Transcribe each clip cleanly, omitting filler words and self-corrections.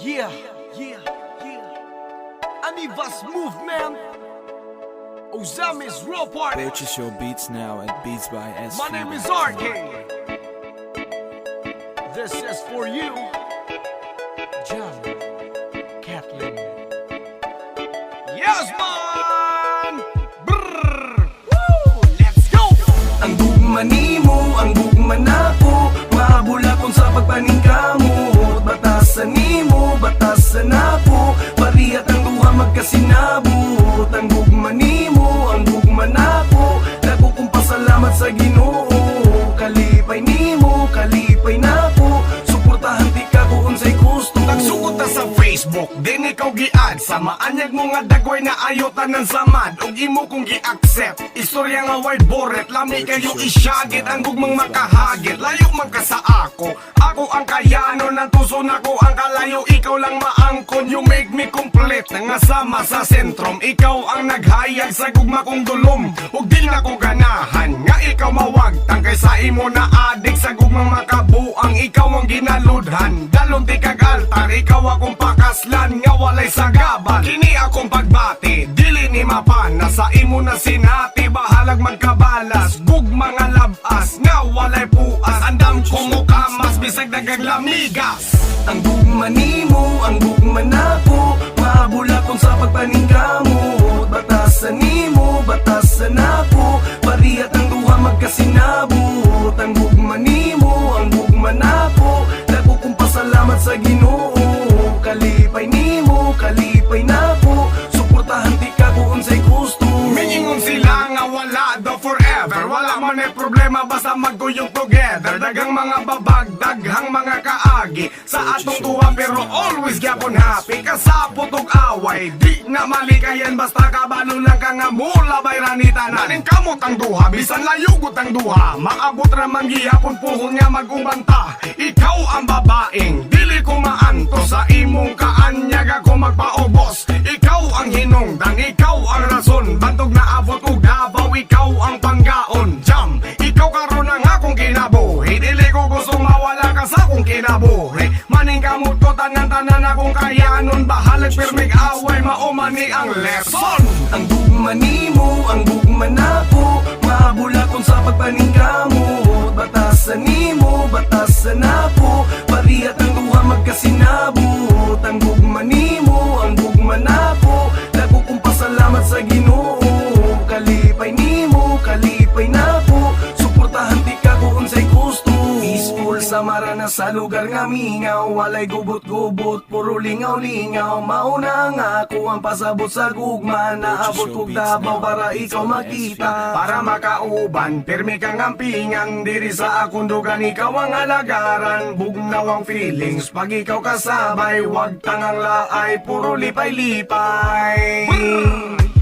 Yeah, yeah, yeah. Anivas Movement. Ozamis Raw Party. Purchase your beats now at Beats by S. My name is RK. This is for you, John, Kathleen. Yes, man! Brrr! Woo! Let's go! Ang gugma nimo, ang gugma nako, mahabulakon sa pagpaningkamot. Batasan nimo, batasan ako, pariyat ang duha magkasinabot. Ang gugma nimo, ang gugma nako, dako kong pasalamat sa Ginoo. Kalipay nimo, kalipay nako, suportahan ti ka kung unsay gusto. Nagsugod ta sa Facebook, din ikaw giad sa maanyag mo nga dagway na ayotan ng samad og imo kong gi-accept. Istorya nga word boret, lami kayo isyagit ang gugmang makahagit. Layo man ka sa ako ang kayano ng tuso nako ang kalayo. Ikaw lang maangkon, you make me complete. Nangasama sa sentrum, ikaw ang naghayag sa gugma kong dulom. Ug di na ko ganahan nga ikaw mawagtang kaysa imo na adik sa gugmang makabuang. Ikaw ang ginaludhan, dalon ti kag altar. Ikaw akong pakaslan nga walay sagaban. Kini akong pagbati, dili ni mapana sa imo na sinati. Bahalag magkabalas, gugma nga labas nga walay puas. Andam ko mo kamas, bisag dagag lamigas. Ang gugma nimo, ang gugma nako, mahabulakon sa pagpaningkamot. Batasan nimo, batasan ako, pariyat ang duha magkasinabot. Ang gugma nimo, ang gugma nako, dako kong pasalamat sa Ginoo. Kalipay nimo, kalipay nako, suportahan ti ka kung unsay gusto. Mingingon sila nga wala daw forever. Wala man ay problema basta magkuyog together. Dagang mga babag, daghang mga kaagi sa atong tuwa pero always gyapon happy. Kasapot og away, di na malikayan basta kabalo lang ka nga mula bayranita. Nanin kamot ang duha, bisan layugot ang duha. Maabot raman gihapon puhon nga magubanta. Ikaw ang babaeng, dili ko maanto sa imong kaanyag ako magpaubos. Ikaw ang hinungdan, ikaw ang rason. Bantog na abot og Davao, ikaw ang panggaon. Jam, ikaw karon ang akong kinabuhi. Dili ko gustong mawala ka sa akong kinabuhi. Maning kamot ko tanan-tanan akong kayanon. Bahalag pirmig away, maumani ang lesson. Ang gugma nimo, ang gugma nako, mahabulakon sa pagpaningkamot. Batasan nimo, batasan ako, pariyat ang duha magkasinabot. Ang gugma nimo, ang gugma nako, dako kong pasalamat sa Ginoo. Kalipay nimo, kalipay nako, suportahan ti ka kung unsay gusto. Peaceful sa marana sa lugar nga mingaw, walay gubot-gubot, puro lingaw-lingaw. Mauna nga ako ang pasabot sa gugma, naabot kog Davao para ikaw makita. Para makauban, pirmi kang ampingan. Diri sa akong dugan, ikaw ang alagaran. Bugnaw ang feelings, pag ikaw kasabay. Wag tangang laay, puro lipay-lipay.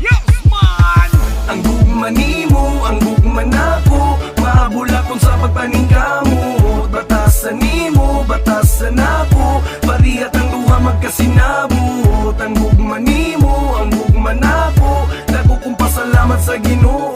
Yes, man! Ang gugma nimo, ang gugma nako, mahabulakon sa pagpaningkamot. Batasan nimo, batasan ako, pariyat ang duha magkasinabot. Ang gugma nimo, ang gugma nako, dako kong pasalamat sa Ginoo.